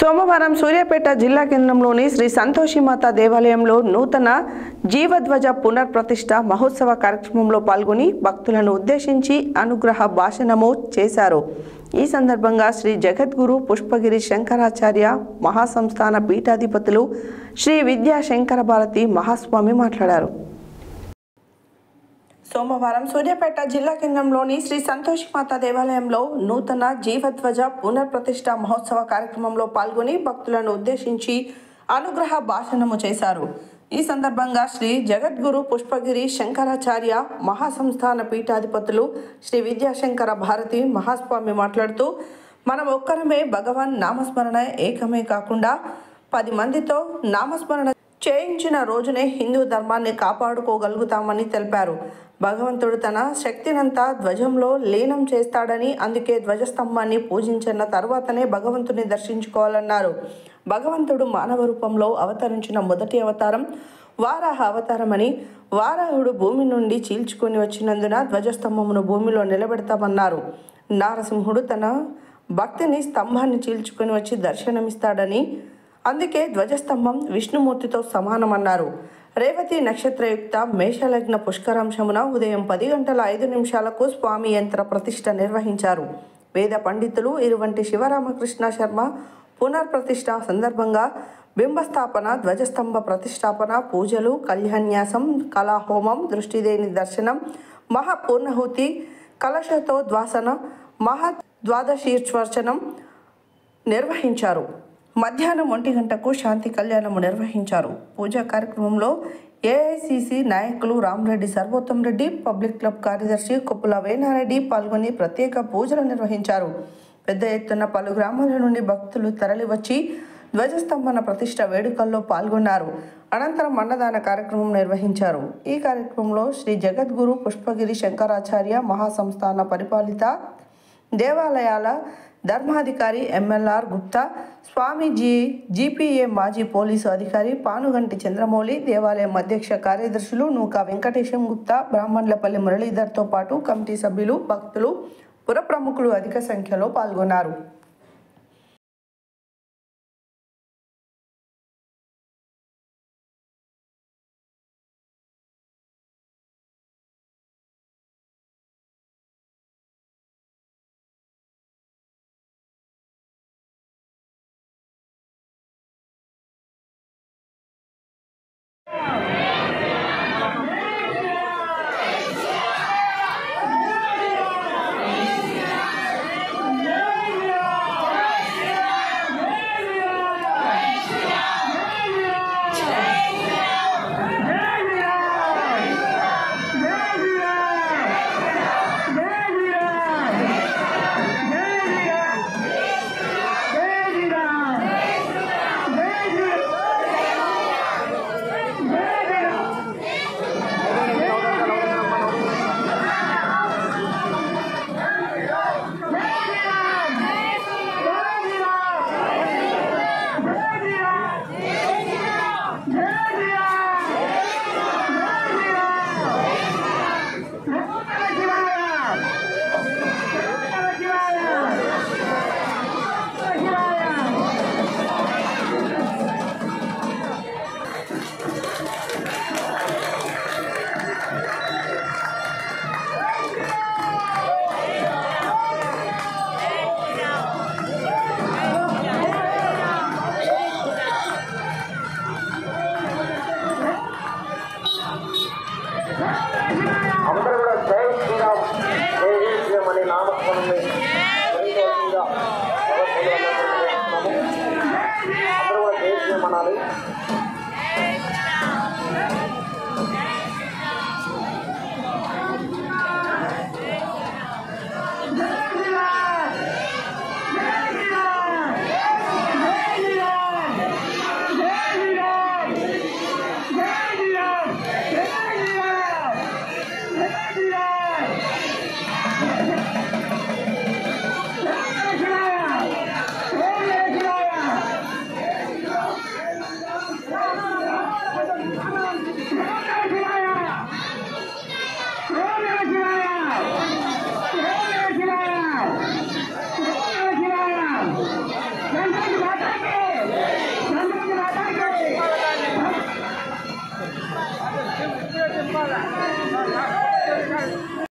సోమవారం సూర్యాపేట జిల్లా కేంద్రంలోని శ్రీ సంతోషిమాత దేవాలయంలో నూతన జీవధ్వజ పునర్ప్రతిష్ఠ మహోత్సవ కార్యక్రమంలో పాల్గొని భక్తులను ఉద్దేశించి అనుగ్రహ భాషణము చేశారు. ఈ సందర్భంగా శ్రీ జగద్గురు పుష్పగిరి శంకరాచార్య మహాసంస్థాన పీఠాధిపతులు శ్రీ విద్యా శంకర భారతి మహాస్వామి మాట్లాడారు. సోమవారం సూర్యాపేట జిల్లా కేంద్రంలోని శ్రీ సంతోషిమాత దేవాలయంలో నూతన జీవధ్వజ పునర్ప్రతిష్ఠ మహోత్సవ కార్యక్రమంలో పాల్గొని భక్తులను ఉద్దేశించి అనుగ్రహ భాషణము చేశారు. ఈ సందర్భంగా శ్రీ జగద్గురు పుష్పగిరి శంకరాచార్య మహాసంస్థాన పీఠాధిపతులు శ్రీ విద్యాశంకర భారతి మహాస్వామి మాట్లాడుతూ, మనం ఒక్కరమే భగవాన్ నామస్మరణ ఏకమే కాకుండా 10 మందితో నామస్మరణ చేయించిన రోజునే హిందూ ధర్మాన్ని కాపాడుకోగలుగుతామని తెలిపారు. భగవంతుడు తన శక్తినంతా ధ్వజంలో లీనం చేస్తాడని, అందుకే ధ్వజస్తంభాన్ని పూజించిన తర్వాతనే భగవంతుని దర్శించుకోవాలన్నారు. భగవంతుడు మానవ రూపంలో అవతరించిన మొదటి అవతారం వారాహ అవతారమని, వారాహుడు భూమి నుండి చీల్చుకొని వచ్చినందున ధ్వజస్తంభమును భూమిలో నిలబెడతామన్నారు. నారసింహుడు తన భక్తిని స్తంభాన్ని చీల్చుకొని వచ్చి దర్శనమిస్తాడని, అందుకే ధ్వజస్తంభం విష్ణుమూర్తితో సమానమన్నారు. రేవతి నక్షత్రయుక్త మేషలగ్న పుష్కరాంశమున ఉదయం 10:05 స్వామి యంత్ర ప్రతిష్ఠ నిర్వహించారు. వేద పండితులు ఇరువంటి శివరామకృష్ణ శర్మ పునర్ప్రతిష్ఠ సందర్భంగా బింబస్థాపన, ధ్వజస్తంభ ప్రతిష్టాపన, పూజలు, కళ్యాణ్యాసం, కళాహోమం, దృష్టిదేని దర్శనం, మహాపూర్ణహూతి, కలశతోద్వాసన, మహాద్వాదశీర్చర్చనం నిర్వహించారు. మధ్యాహ్నం 1 గంటకు శాంతి కళ్యాణము నిర్వహించారు. పూజా కార్యక్రమంలో ఏఐసిసి నాయకులు రామరెడ్డి సర్వోత్తం రెడ్డి, పబ్లిక్ క్లబ్ కార్యదర్శి కొప్పుల వేనారెడ్డి పాల్గొని ప్రత్యేక పూజలు నిర్వహించారు. పెద్ద ఎత్తున పలు గ్రామాల నుండి భక్తులు తరలివచ్చి ధ్వజస్తంభన ప్రతిష్ఠ వేడుకల్లో పాల్గొన్నారు. అనంతరం అన్నదాన కార్యక్రమం నిర్వహించారు. ఈ కార్యక్రమంలో శ్రీ జగద్గురు పుష్పగిరి శంకరాచార్య మహాసంస్థాన పరిపాలిత దేవాలయాల ధర్మాధికారి ఎంఎల్ఆర్ గుప్తా, స్వామీజీ జీపీఏ మాజీ పోలీసు అధికారి పానుగంటి చంద్రమౌళి, దేవాలయం అధ్యక్ష కార్యదర్శులు నూకా వెంకటేశం గుప్తా, బ్రాహ్మణులపల్లి మురళీధర్తో పాటు కమిటీ సభ్యులు, భక్తులు, పుర ప్రముఖులు అధిక సంఖ్యలో పాల్గొన్నారు. Gracias.